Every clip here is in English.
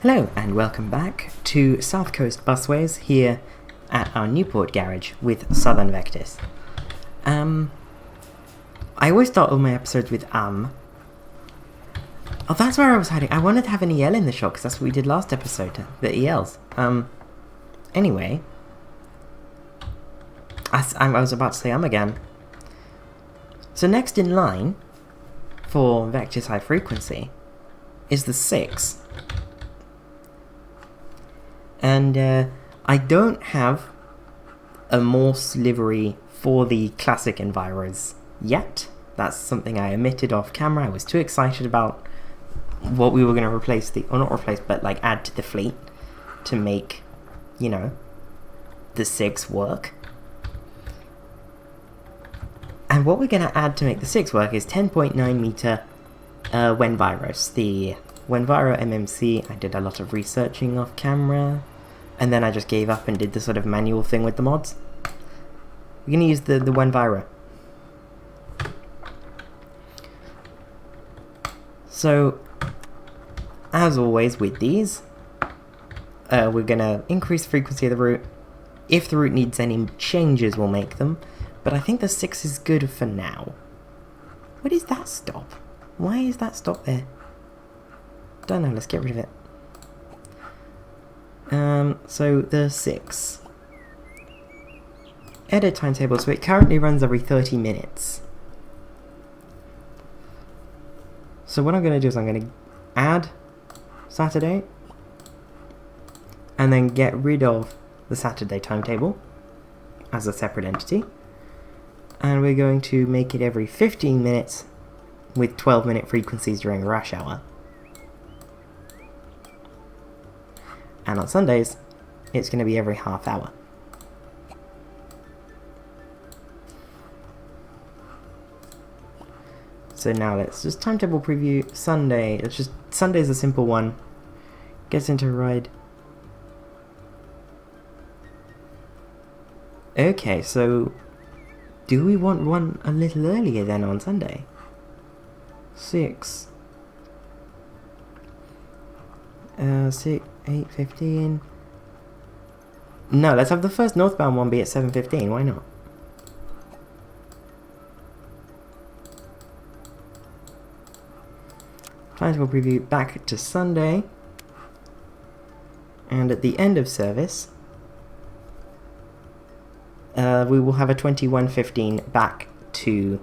Hello and welcome back to South Coast Busways here at our Newport garage with Southern Vectis. I always start all my episodes with Oh, that's where I was hiding. I wanted to have an EL in the shot because that's what we did last episode, the ELs. Anyway, I was about to say again. So next in line for Vectis High Frequency is the 6. And I don't have a Morse livery for the classic enviros yet. That's something I omitted off camera. I was too excited about what we were going to replace but add to the fleet to make, the 6 work. And what we're going to add to make the 6 work is 10.9 meter Wenviros. The Wenviro MMC, I did a lot of researching off camera, and then I just gave up and did the sort of manual thing with the mods. We're going to use the Wenviro. So, as always with these, we're going to increase the frequency of the route. If the route needs any changes, we'll make them. But I think the 6 is good for now. What is that stop? Why is that stop there? Don't know, let's get rid of it. So the 6. Edit timetable, so it currently runs every 30 minutes. So what I'm going to do is I'm going to add Saturday, and then get rid of the Saturday timetable as a separate entity. And we're going to make it every 15 minutes with 12-minute frequencies during rush hour. And on Sundays, it's going to be every half hour. So now let's just timetable preview Sunday. Sunday's a simple one. Gets into ride. Okay, so do we want one a little earlier then on Sunday? 6. 8:15. No, let's have the first northbound one be at 7:15. Why not? Timetable preview back to Sunday, and at the end of service, we will have a 21:15 back to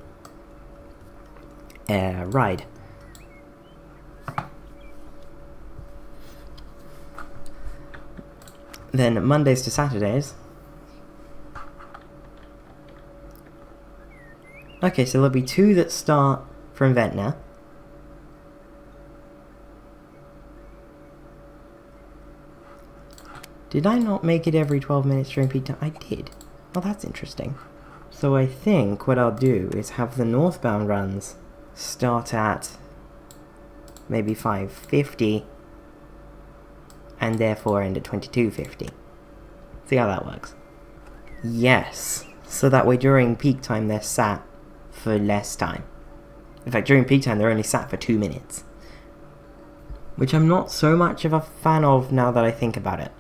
ride. Then Mondays to Saturdays. Okay, so there'll be 2 that start from Ventnor. Did I not make it every 12 minutes during peak time? I did. Well, that's interesting. So I think what I'll do is have the northbound runs start at maybe 5:50 and therefore end at 22:50. See how that works? Yes. So that way during peak time they're sat for less time. In fact, during peak time they're only sat for 2 minutes. Which I'm not so much of a fan of now that I think about it.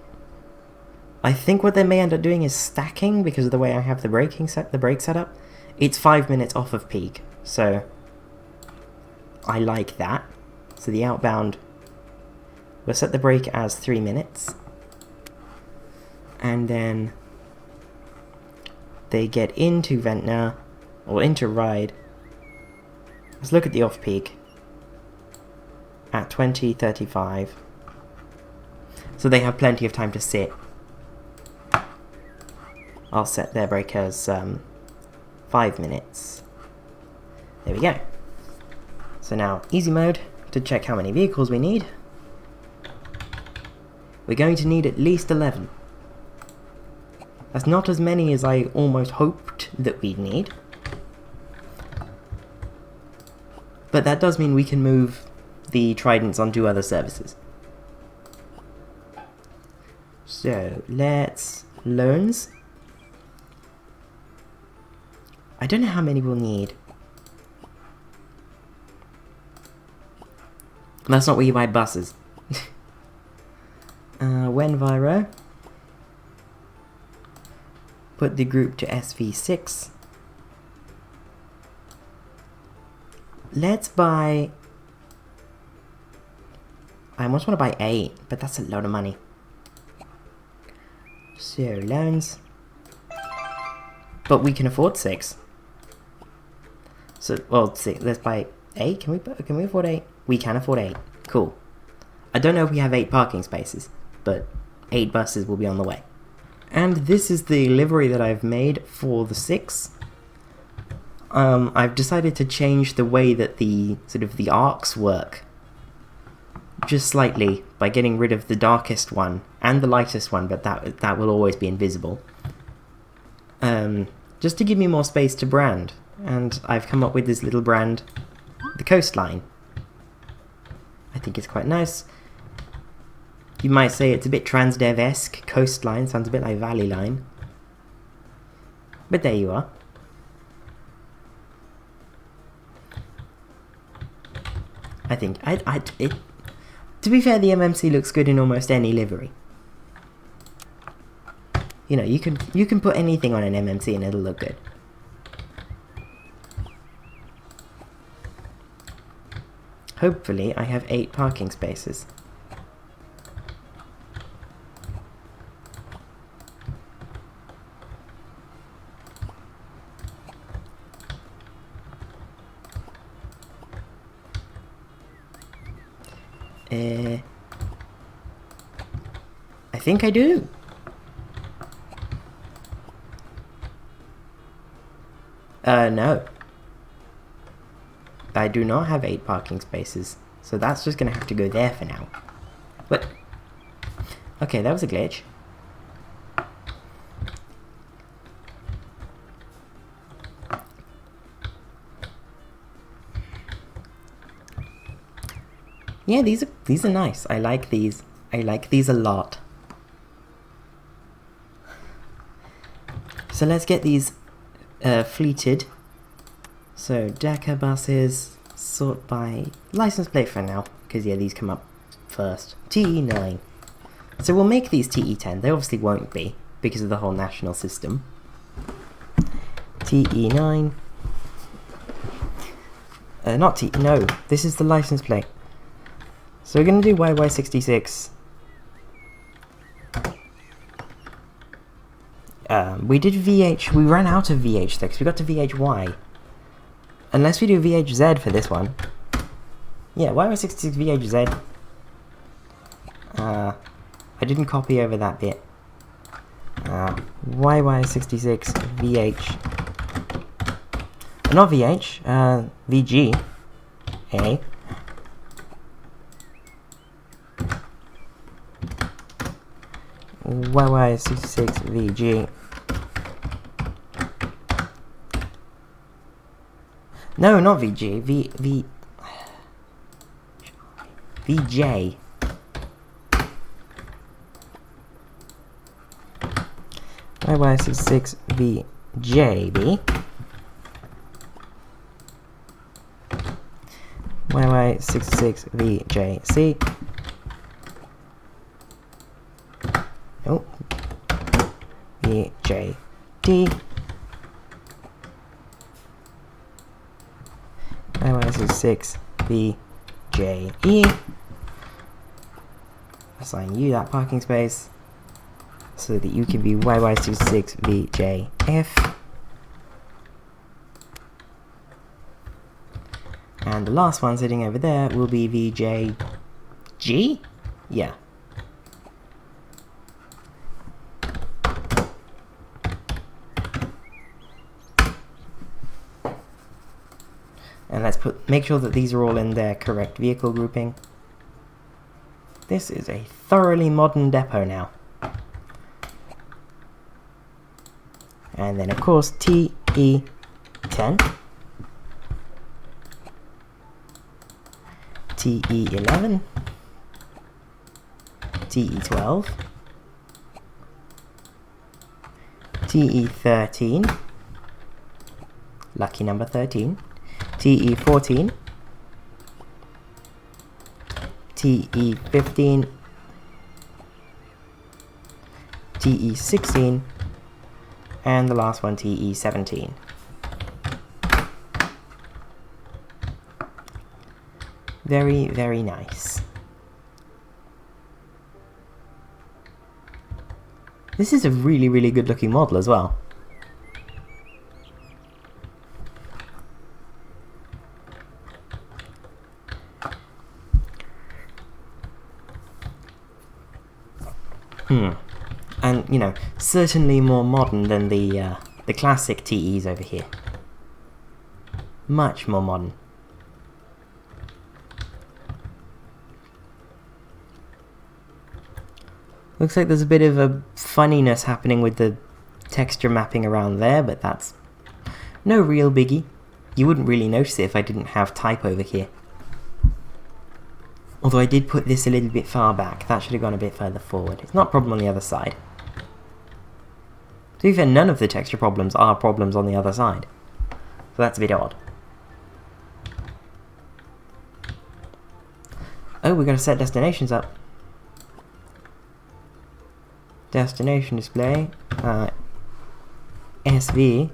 I think what they may end up doing is stacking because of the way I have the brake set up. It's 5 minutes off of peak, so I like that. So the outbound, we'll set the brake as 3 minutes, and then they get into Ventnor or into ride. Let's look at the off peak at 20:35. So they have plenty of time to sit. I'll set their brake as 5 minutes. There we go. So now, easy mode to check how many vehicles we need. We're going to need at least 11. That's not as many as I almost hoped that we'd need. But that does mean we can move the Tridents onto other services. So, let's loans. I don't know how many we'll need. That's not where you buy buses. When Viro. Put the group to SV6. Let's buy... I almost want to buy 8, but that's a lot of money. So, loans. But we can afford 6. So, well, see, let's buy 8. Can we afford 8? We can afford 8. Cool. I don't know if we have 8 parking spaces, but 8 buses will be on the way. And this is the livery that I've made for the 6. I've decided to change the way that the arcs work just slightly by getting rid of the darkest one and the lightest one, but that will always be invisible. Just to give me more space to brand, and I've come up with this little brand, the CoastLine. I think it's quite nice. You might say it's a bit Transdev-esque. CoastLine sounds a bit like Valley Line, but there you are. I think to be fair, the MMC looks good in almost any livery. You know, you can put anything on an MMC and it'll look good. Hopefully, I have 8 parking spaces. I think I do. No. I do not have 8 parking spaces, so that's just gonna have to go there for now. But, okay, that was a glitch. Yeah, these are nice. I like these. I like these a lot. So let's get these fleeted. So Dakar buses, sort by license plate for now, because yeah, these come up first. TE9. So we'll make these TE10. They obviously won't be because of the whole national system. TE9. Not T. No, this is the license plate. So we're gonna do YY66. We did VH. We ran out of VH though, because we got to VHY. Unless we do VHZ for this one. Yeah, YY66 VHZ. I didn't copy over that bit. YY66 VH. Not VH. VG. A. YY66 VG. No, not VG. VJ. YY66 VJB. YY66 VJC. Oh. VJD. YY66 VJE. Assign you that parking space so that you can be YY66 VJF. And the last one sitting over there will be VJG? Yeah. And let's make sure that these are all in their correct vehicle grouping. This is a thoroughly modern depot now. And then of course TE10, TE11, TE12, TE13, lucky number 13, TE14, TE15, TE16, and the last one TE17. Very, very nice. This is a really, really good looking model as well. And, you know, certainly more modern than the classic TEs over here. Much more modern. Looks like there's a bit of a funniness happening with the texture mapping around there, but that's no real biggie. You wouldn't really notice it if I didn't have type over here. Although I did put this a little bit far back. That should have gone a bit further forward. It's not a problem on the other side. To be fair, none of the texture problems are problems on the other side. So that's a bit odd. Oh, we're going to set destinations up. Destination display. SV.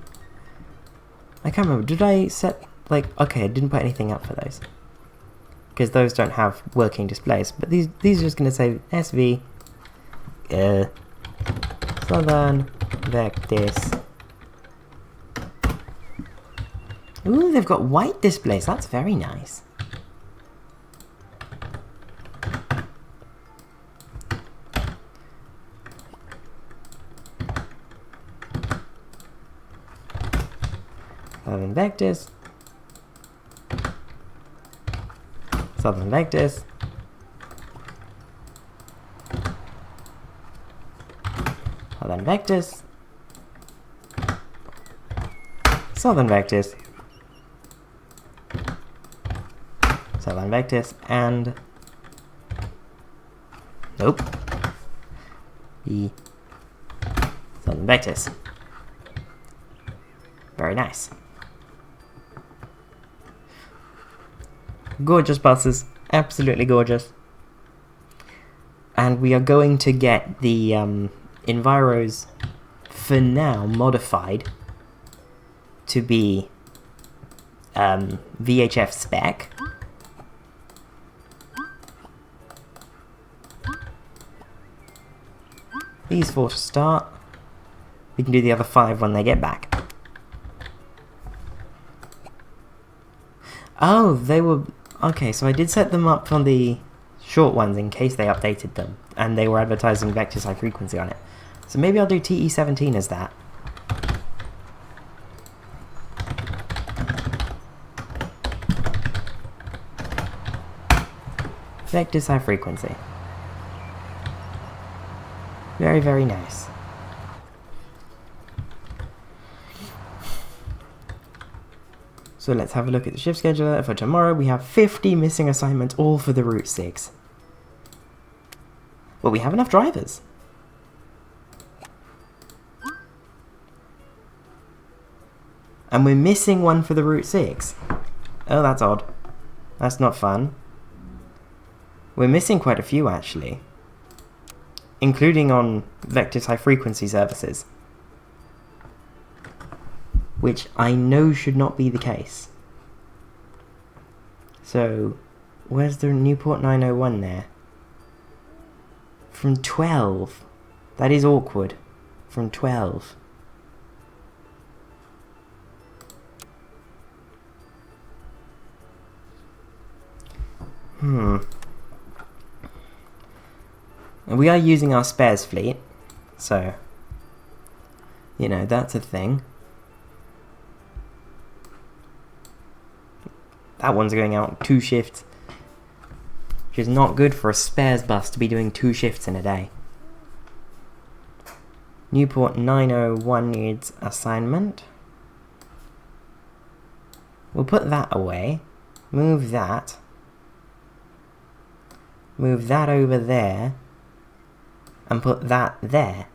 I can't remember. Did I set, like, okay, I didn't put anything up for those. Because those don't have working displays. But these are just going to say SV. Southern Vectis. Ooh, they've got white displays. That's very nice. Southern Vectis. Southern Vectis. Southern Vectis. Southern Vectis. Southern Vectis and nope. The Southern Vectis. Very nice. Gorgeous buses, absolutely gorgeous. And we are going to get the Enviros for now modified to be VHF spec. These 4 to start. We can do the other 5 when they get back. Oh, they were... Okay, so I did set them up on the short ones in case they updated them, and they were advertising Vectis High Frequency on it. So maybe I'll do TE17 as that. Vectis High Frequency. Very, very nice. So let's have a look at the shift scheduler. For tomorrow we have 50 missing assignments, all for the Route 6. Well, we have enough drivers. And we're missing one for the Route 6. Oh, that's odd. That's not fun. We're missing quite a few, actually. Including on Vectis High Frequency services. Which I know should not be the case. So, where's the Newport 901 there? From 12. That is awkward. From 12. We are using our spares fleet, so, you know, that's a thing. That one's going out 2 shifts, which is not good for a spares bus to be doing 2 shifts in a day. Newport 901 needs assignment. We'll put that away. Move that. Move that over there. And put that there.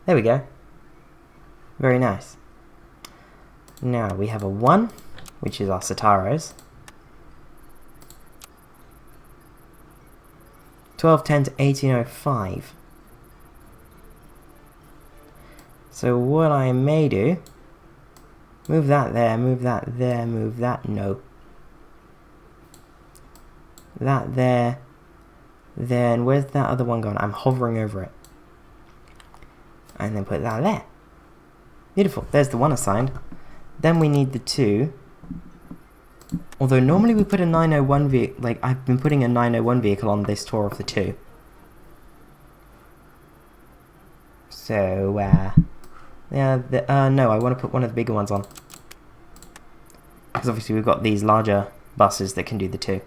There we go. Very nice. Now we have a 1, which is our Sataros. 1210 to 1805. So what I may do... Move that there, move that there, move that... No. That there. Then where's that other one gone? I'm hovering over it. And then put that there. Beautiful. There's the one assigned. Then we need the 2. Although normally we put a 901 vehicle... Like, I've been putting a 901 vehicle on this tour of the 2. So, yeah, no, I want to put one of the bigger ones on. Because obviously we've got these larger buses that can do the 2.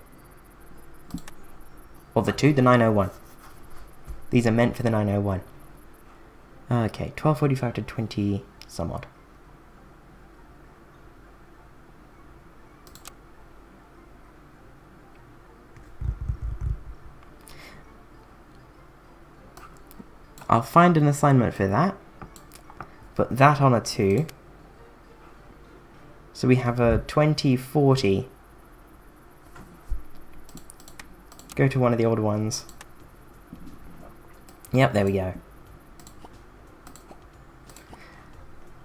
Or the 2, the 901. These are meant for the 901. Okay, 12:45 to 20 some odd. I'll find an assignment for that. Put that on a 2. So we have a 2040. Go to one of the older ones. Yep, there we go.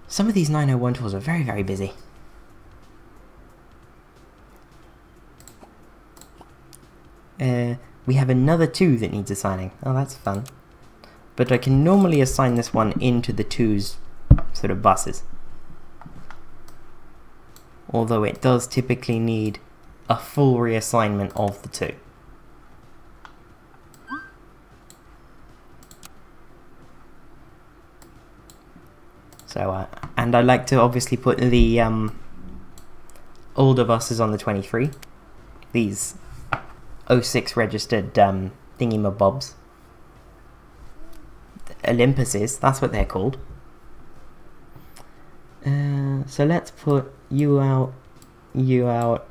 Some of these 901 tours are very, very busy. We have another 2 that needs assigning. Oh, that's fun. But I can normally assign this one into the 2's sort of buses. Although it does typically need a full reassignment of the 2. So, and I like to obviously put the older buses on the 23. These 06 registered thingy-mabobs. Olympuses, that's what they're called. So let's put you out, you out,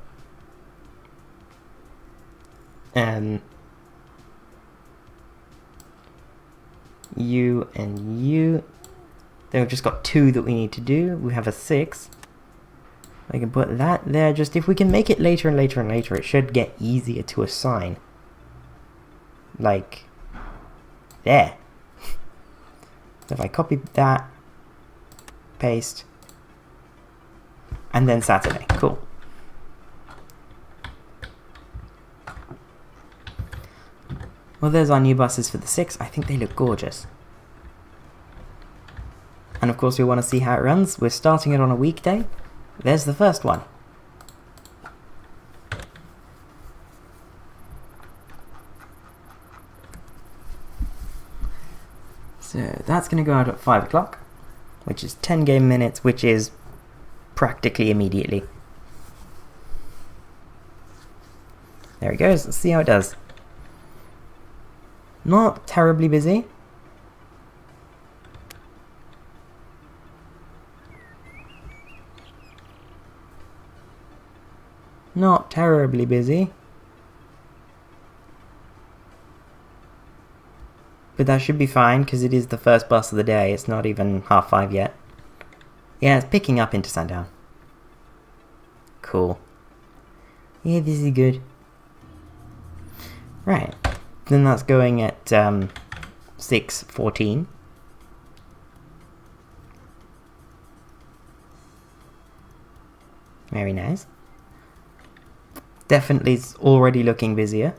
you and you. Then we've just got 2 that we need to do. We have a 6. I can put that there. Just if we can make it later and later and later, it should get easier to assign. Like, there. So if I copy that, paste, and then Saturday. Cool. Well, there's our new buses for the 6. I think they look gorgeous. And of course we want to see how it runs. We're starting it on a weekday. There's the first one. So that's going to go out at 5 o'clock, which is 10 game minutes, which is practically immediately. There it goes. Let's see how it does. Not terribly busy. Not terribly busy. But that should be fine, because it is the first bus of the day. It's not even 5:30 yet. Yeah, it's picking up into sundown. Cool. Yeah, this is good. Right. Then that's going at 6:14. Very nice. Definitely it's already looking busier.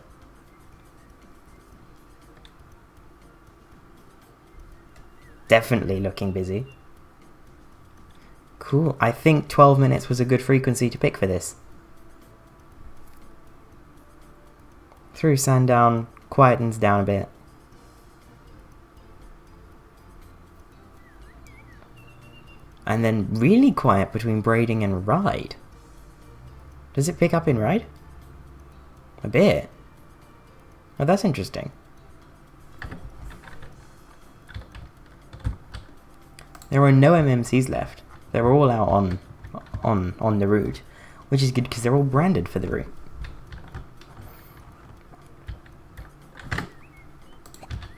Definitely looking busy. Cool. I think 12 minutes was a good frequency to pick for this. Through sundown, quietens down a bit. And then really quiet between braiding and ride. Does it pick up in ride? A bit. Oh, that's interesting. There are no MMCs left. They're all out on the route, which is good because they're all branded for the route.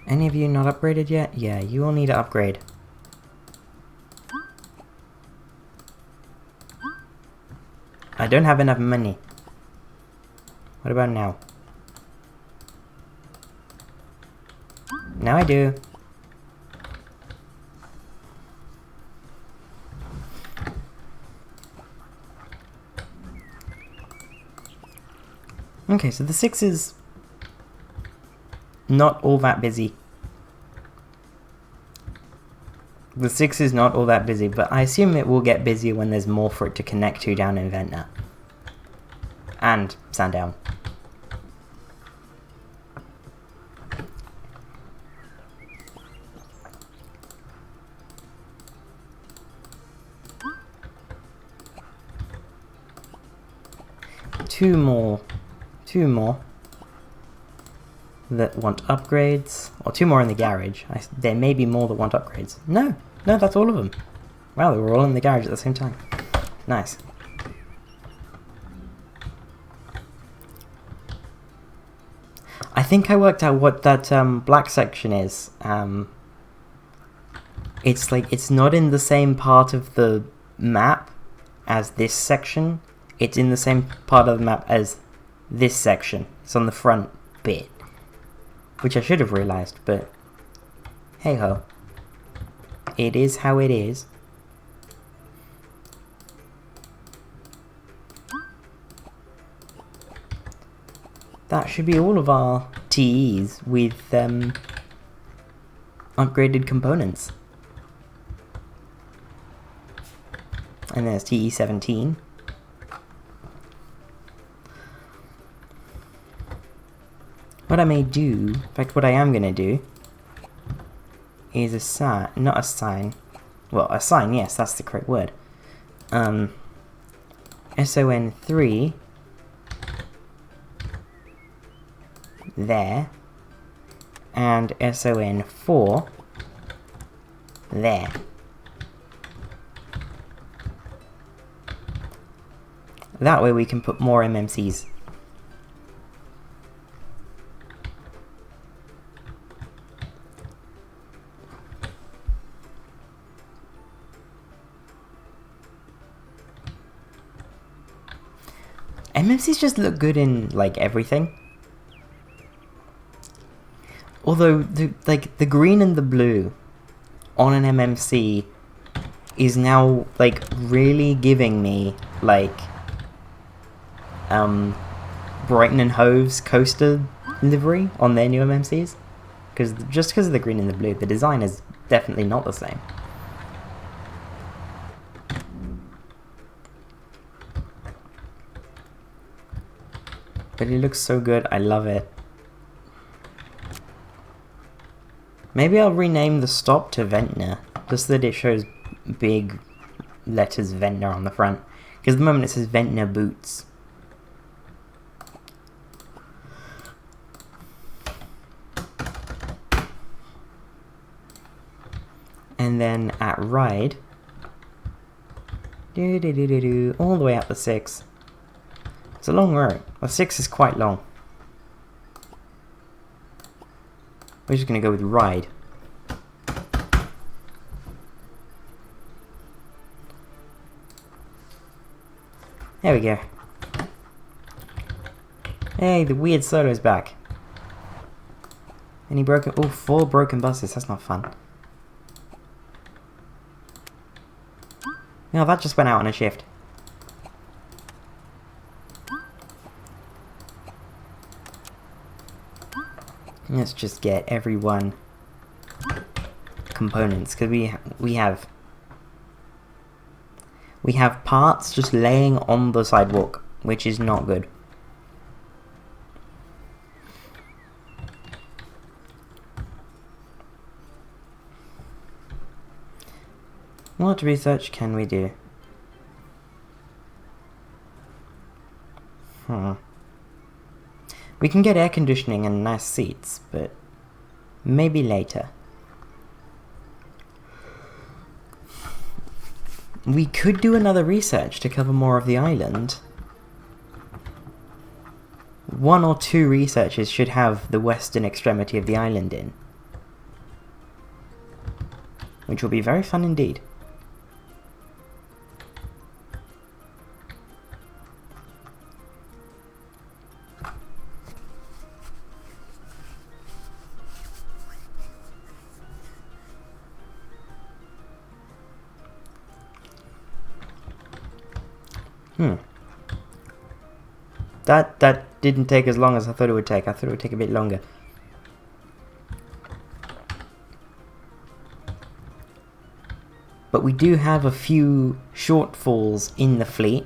Any of you not upgraded yet? Yeah, you all need to upgrade. I don't have enough money. What about now? Now I do. Okay, so the 6 is not all that busy. The 6 is not all that busy, but I assume it will get busier when there's more for it to connect to down in Ventnor. And Sandown. Two more that want upgrades, or 2 more in the garage. There may be more that want upgrades. No, that's all of them. Wow, they were all in the garage at the same time. Nice. I think I worked out what that black section is. It's like, it's not in the same part of the map as this section. It's in the same part of the map as this section. It's on the front bit. Which I should have realised, but hey ho. It is how it is. That should be all of our TEs with upgraded components. And there's TE 17. What I may do, in fact what I am going to do, is a sign, not a sign, well a sign, yes, that's the correct word. SON3 there, and SON4 there. That way we can put more MMCs. MMCs just look good in, like, everything. Although, the green and the blue on an MMC is now, like, really giving me, like, Brighton and Hove's coaster livery on their new MMCs. Just because of the green and the blue, the design is definitely not the same. But it looks so good, I love it. Maybe I'll rename the stop to Ventnor, just so that it shows big letters Ventnor on the front. Because at the moment it says Ventnor Boots. And then at Ride, all the way up the 6. It's a long road. The 6 is quite long. We're just going to go with Ride. There we go. Hey, the weird solo's back. Any broken... Oh, 4 broken buses. That's not fun. No, that just went out on a shift. Let's just get everyone components, because we have parts just laying on the sidewalk, which is not good. What research can we do? We can get air conditioning and nice seats, but maybe later. We could do another research to cover more of the island. 1 or 2 researchers should have the western extremity of the island in, which will be very fun indeed. That didn't take as long as I thought it would take. I thought it would take a bit longer. But we do have a few shortfalls in the fleet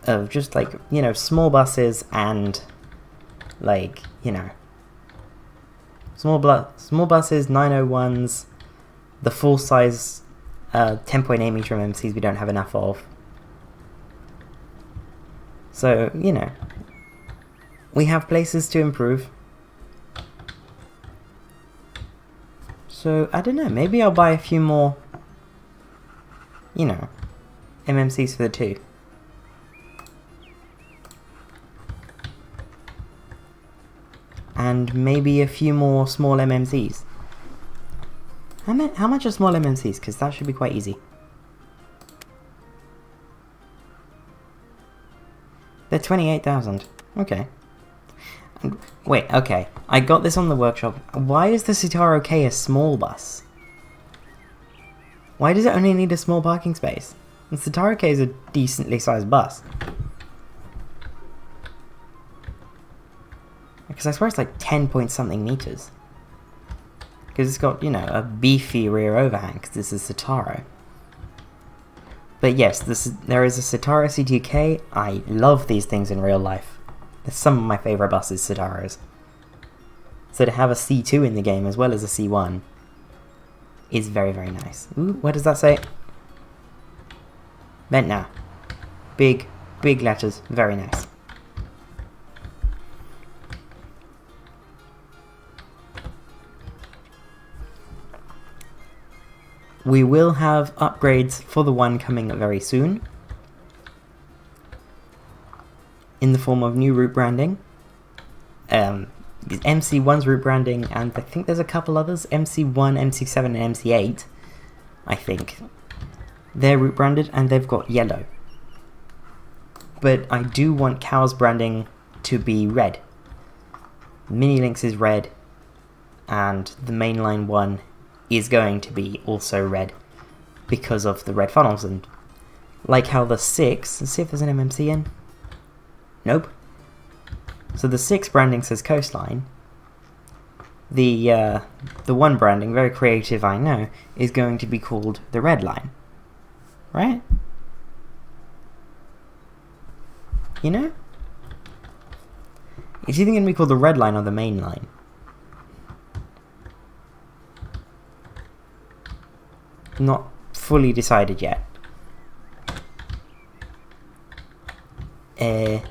of just like, you know, small buses and like, you know, small buses, 901s, the full size 10.8 meter MMCs we don't have enough of. So, you know, we have places to improve. So, I don't know, maybe I'll buy a few more, you know, MMCs for the 2. And maybe a few more small MMCs. How much are small MMCs? Because that should be quite easy. They're 28,000. Okay. Wait, okay. I got this on the workshop. Why is the Citaro K a small bus? Why does it only need a small parking space? The Citaro K is a decently sized bus. Because I swear it's like 10 point something meters. Because it's got, you know, a beefy rear overhang, because this is Citaro. But yes, there is a Citaro C2K. I love these things in real life. They're some of my favourite buses, Citaros. So to have a C2 in the game as well as a C1 is very, very nice. Ooh, what does that say? Ventnor. Big, big letters. Very nice. We will have upgrades for the one coming very soon, in the form of new route branding. MC1's route branding, and I think there's a couple others, MC1, MC7 and MC8, I think. They're route branded and they've got yellow. But I do want Cow's branding to be red. Mini Links is red, and the mainline one is going to be also red because of the red funnels, and like how the 6, let's see if there's an MMC in. Nope. So the 6 branding says CoastLine. The 1 branding, very creative I know, is going to be called the red line. Right? You know? It's either going to be called the red line or the main line. Not fully decided yet. And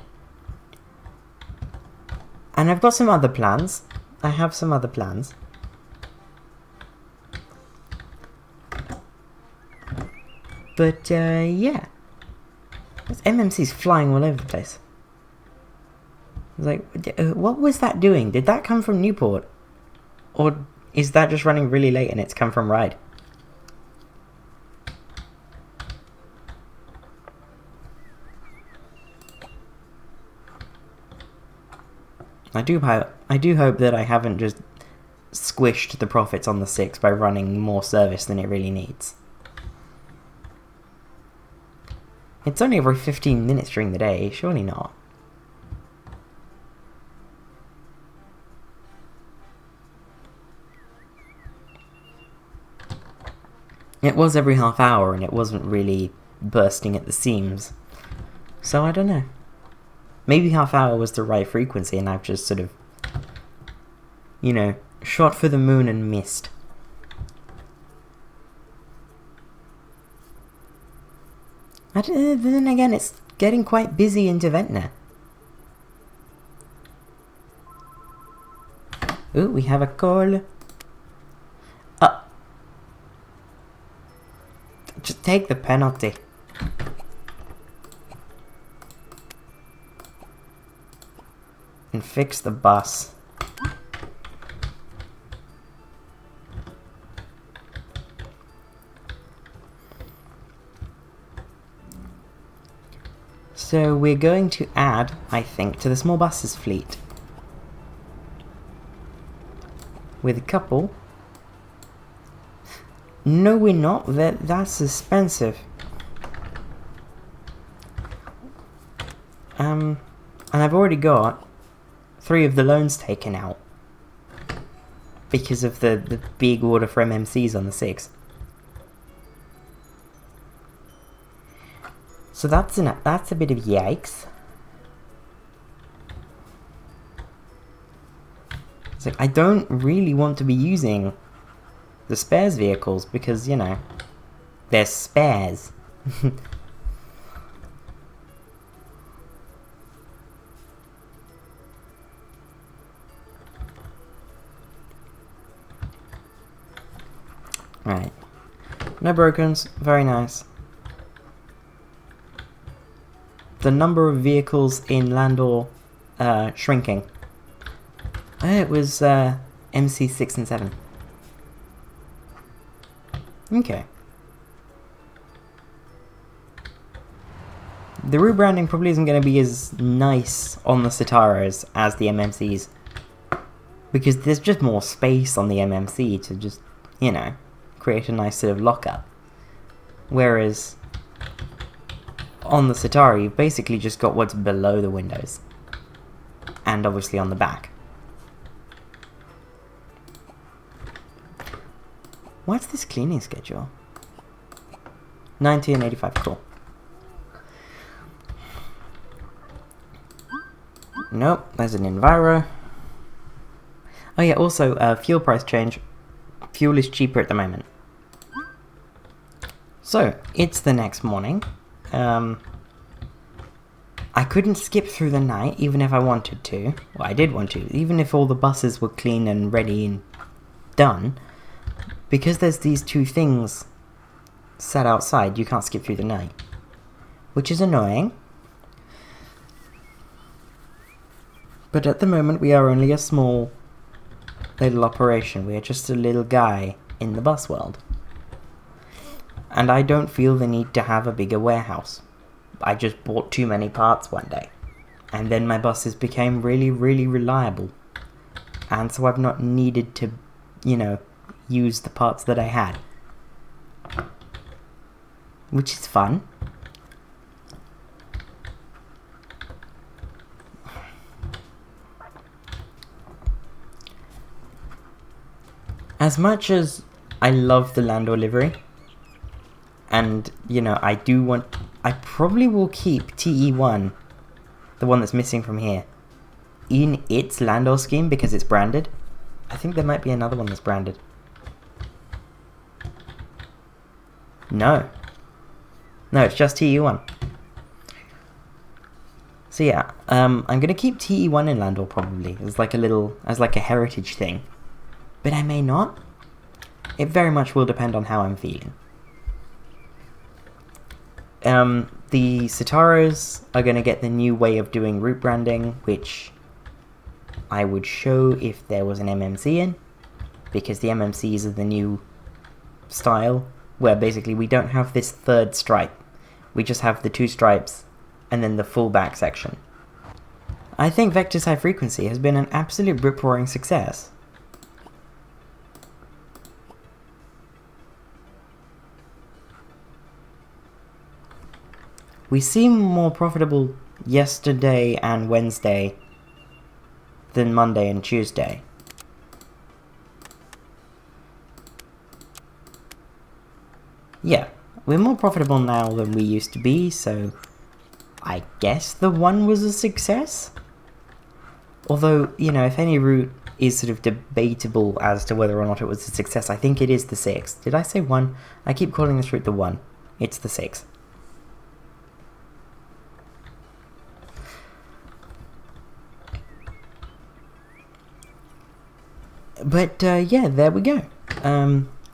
I've got some other plans. I have some other plans. But, yeah. This MMC's flying all over the place. I was like, what was that doing? Did that come from Newport? Or is that just running really late and it's come from Ride? I do hope that I haven't just squished the profits on the 6 by running more service than it really needs. It's only every 15 minutes during the day, surely not. It was every half hour and it wasn't really bursting at the seams. So I don't know. Maybe half hour was the right frequency and I've just sort of, you know, shot for the moon and missed. Then again, it's getting quite busy into Ventnor. Ooh, we have a call. Just take the penalty. And fix the bus. So we're going to add, I think, to the small buses fleet with a couple. No, we're not. That's expensive. And I've already got 3 of the loans taken out because of the big order for MMCs on the 6th. So that's a bit of yikes. It's like, I don't really want to be using the spares vehicles because, you know, they're spares. Right. No brokens. Very nice. The number of vehicles in Landor shrinking. It was MC 6 and 7. Okay. The rebranding probably isn't going to be as nice on the Citaros as the MMCs, because there's just more space on the MMC to just, you know, create a nice sort of lockup. Whereas on the Citara, you've basically just got what's below the windows, and obviously on the back. What's this cleaning schedule? 1985, cool. Nope, there's an Enviro. Oh yeah, also, fuel price change. Fuel is cheaper at the moment. So, it's the next morning. I couldn't skip through the night, even if I wanted to. Well, I did want to. Even if all the buses were clean and ready and done. Because there's these 2 things set outside, you can't skip through the night. Which is annoying. But at the moment, we are only a small little operation. We are just a little guy in the bus world. And I don't feel the need to have a bigger warehouse. I just bought too many parts one day. And then my buses became really, really reliable. And so I've not needed to, you know, use the parts that I had. Which is fun. As much as I love the Landor livery, and, you know, I probably will keep TE1, the one that's missing from here, in its Landor scheme because it's branded. I think there might be another one that's branded. No, it's just TE1. So yeah, I'm gonna keep TE1 in Landor probably, as like a heritage thing. But I may not. It very much will depend on how I'm feeling. The Citaros are going to get the new way of doing route branding, which I would show if there was an MMC in, because the MMCs are the new style, where basically we don't have this 3rd stripe. We just have the 2 stripes, and then the full back section. I think Vectis High Frequency has been an absolute rip-roaring success. We seem more profitable yesterday and Wednesday than Monday and Tuesday. Yeah, we're more profitable now than we used to be, so I guess the 1 was a success? Although, you know, if any route is sort of debatable as to whether or not it was a success, I think it is the 6. Did I say 1? I keep calling this route the 1. It's the 6. But, yeah, there we go.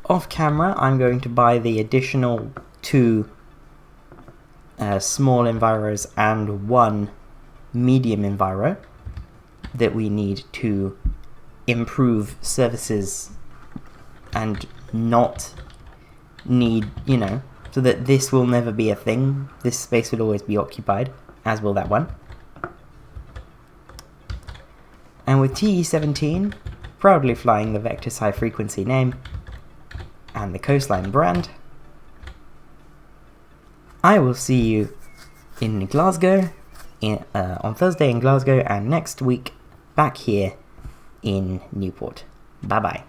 Off camera, I'm going to buy the additional 2 small Enviros and 1 medium Enviro that we need to improve services and not need, you know, so that this will never be a thing. This space will always be occupied, as will that one. And with TE17, proudly flying the Vectis High Frequency name and the CoastLine brand, I will see you in Glasgow on Thursday in Glasgow, and next week back here in Newport. Bye bye.